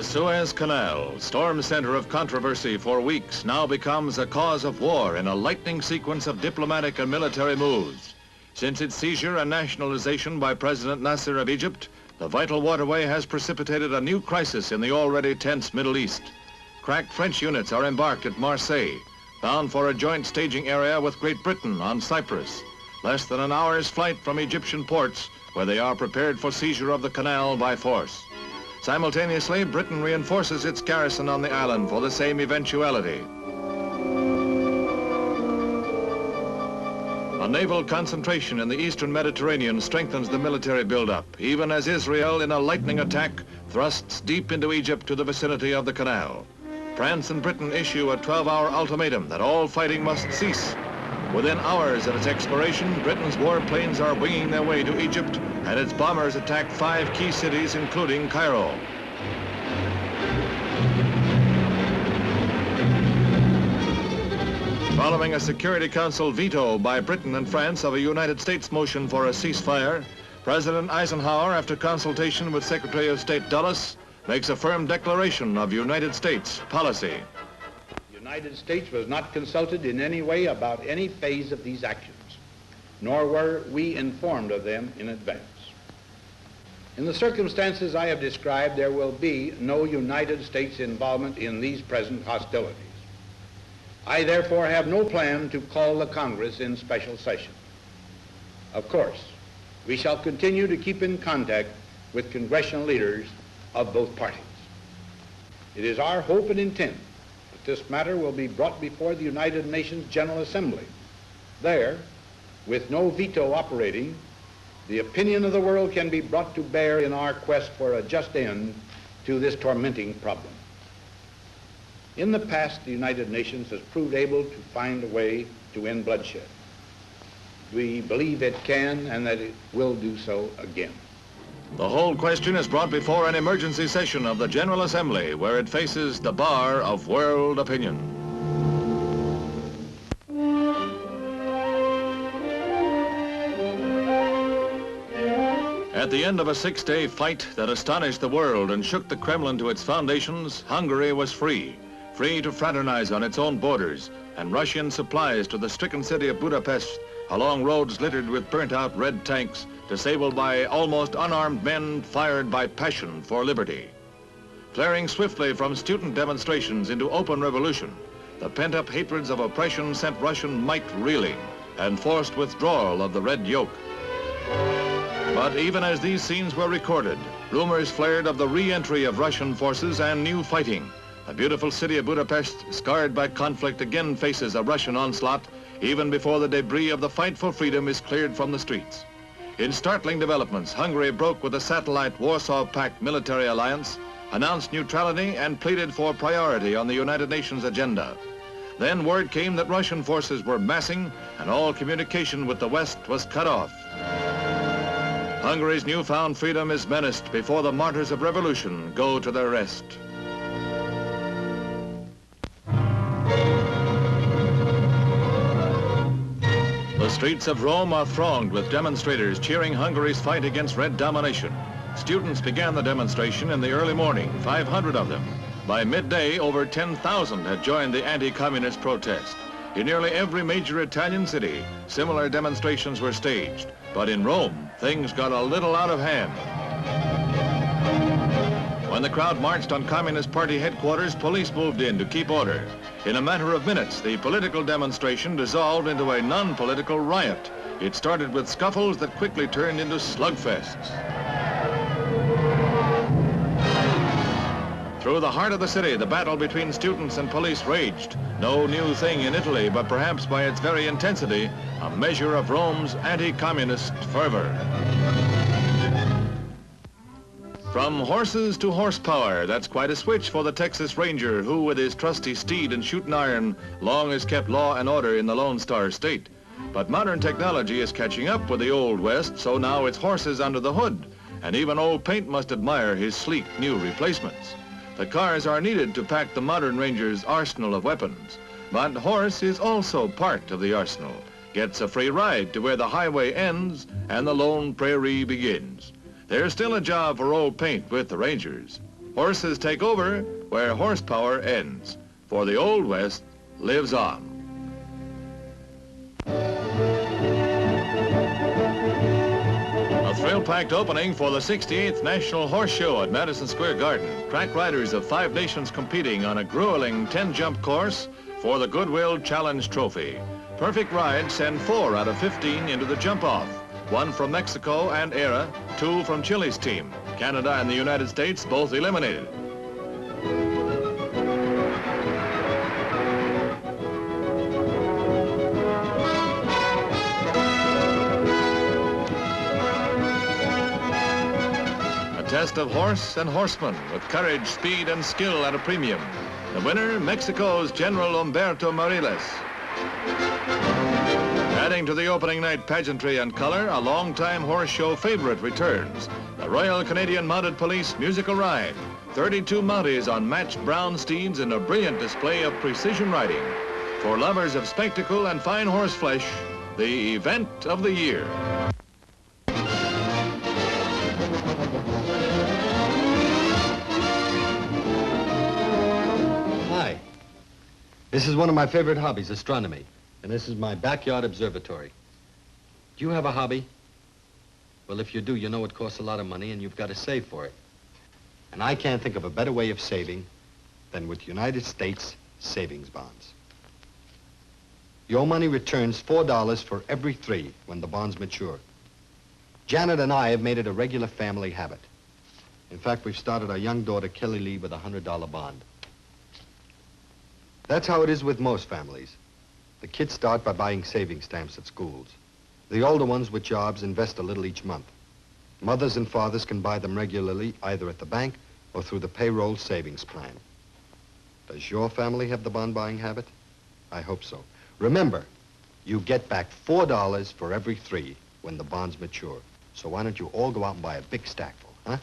The Suez Canal, storm center of controversy for weeks, now becomes a cause of war in a lightning sequence of diplomatic and military moves. Since its seizure and nationalization by President Nasser of Egypt, the vital waterway has precipitated a new crisis in the already tense Middle East. Crack French units are embarked at Marseille, bound for a joint staging area with Great Britain on Cyprus, less than an hour's flight from Egyptian ports, where they are prepared for seizure of the canal by force. Simultaneously, Britain reinforces its garrison on the island for the same eventuality. A naval concentration in the eastern Mediterranean strengthens the military buildup, even as Israel, in a lightning attack, thrusts deep into Egypt to the vicinity of the canal. France and Britain issue a 12-hour ultimatum that all fighting must cease. Within hours of its expiration, Britain's warplanes are winging their way to Egypt, and its bombers attack 5 key cities, including Cairo. Following a Security Council veto by Britain and France of a United States motion for a ceasefire, President Eisenhower, after consultation with Secretary of State Dulles, makes a firm declaration of United States policy. The United States was not consulted in any way about any phase of these actions, nor were we informed of them in advance. In the circumstances I have described, there will be no United States involvement in these present hostilities. I therefore have no plan to call the Congress in special session. Of course, we shall continue to keep in contact with congressional leaders of both parties. It is our hope and intent that this matter will be brought before the United Nations General Assembly. There, with no veto operating, the opinion of the world can be brought to bear in our quest for a just end to this tormenting problem. In the past, the United Nations has proved able to find a way to end bloodshed. We believe it can and that it will do so again. The whole question is brought before an emergency session of the General Assembly, where it faces the bar of world opinion. At the end of a 6-day fight that astonished the world and shook the Kremlin to its foundations, Hungary was free to fraternize on its own borders and rush in supplies to the stricken city of Budapest along roads littered with burnt-out red tanks, disabled by almost unarmed men fired by passion for liberty. Flaring swiftly from student demonstrations into open revolution, the pent-up hatreds of oppression sent Russian might reeling and forced withdrawal of the red yoke. But even as these scenes were recorded, rumors flared of the re-entry of Russian forces and new fighting. The beautiful city of Budapest, scarred by conflict, again faces a Russian onslaught even before the debris of the fight for freedom is cleared from the streets. In startling developments, Hungary broke with the satellite Warsaw Pact military alliance, announced neutrality, and pleaded for priority on the United Nations agenda. Then word came that Russian forces were massing and all communication with the West was cut off. Hungary's newfound freedom is menaced before the martyrs of revolution go to their rest. The streets of Rome are thronged with demonstrators cheering Hungary's fight against red domination. Students began the demonstration in the early morning, 500 of them. By midday, over 10,000 had joined the anti-communist protest. In nearly every major Italian city, similar demonstrations were staged. But in Rome, things got a little out of hand. When the crowd marched on Communist Party headquarters, police moved in to keep order. In a matter of minutes, the political demonstration dissolved into a non-political riot. It started with scuffles that quickly turned into slugfests. Through the heart of the city, the battle between students and police raged. No new thing in Italy, but perhaps by its very intensity, a measure of Rome's anti-communist fervor. From horses to horsepower, that's quite a switch for the Texas Ranger, who with his trusty steed and shooting iron long has kept law and order in the Lone Star State. But modern technology is catching up with the Old West, so now it's horses under the hood, and even old paint must admire his sleek new replacements. The cars are needed to pack the modern Ranger's arsenal of weapons, but horse is also part of the arsenal, gets a free ride to where the highway ends and the lone prairie begins. There's still a job for old paint with the Rangers. Horses take over where horsepower ends, for the Old West lives on. A thrill-packed opening for the 68th National Horse Show at Madison Square Garden. Track riders of 5 nations competing on a grueling 10-jump course for the Goodwill Challenge Trophy. Perfect rides send 4 out of 15 into the jump-off. 1 from Mexico and Era, 2 from Chile's team. Canada and the United States both eliminated. A test of horse and horseman with courage, speed, and skill at a premium. The winner, Mexico's General Humberto Mariles. Adding to the opening night pageantry and color, a long-time horse show favorite returns. The Royal Canadian Mounted Police musical ride. 32 Mounties on matched brown steeds in a brilliant display of precision riding. For lovers of spectacle and fine horse flesh, the event of the year. Hi. This is one of my favorite hobbies, astronomy. And this is my backyard observatory. Do you have a hobby? Well, if you do, you know it costs a lot of money and you've got to save for it. And I can't think of a better way of saving than with United States savings bonds. Your money returns $4 for every 3 when the bonds mature. Janet and I have made it a regular family habit. In fact, we've started our young daughter, Kelly Lee, with a $100 bond. That's how it is with most families. The kids start by buying savings stamps at schools. The older ones with jobs invest a little each month. Mothers and fathers can buy them regularly, either at the bank or through the payroll savings plan. Does your family have the bond buying habit? I hope so. Remember, you get back $4 for every 3 when the bonds mature. So why don't you all go out and buy a big stack full, huh?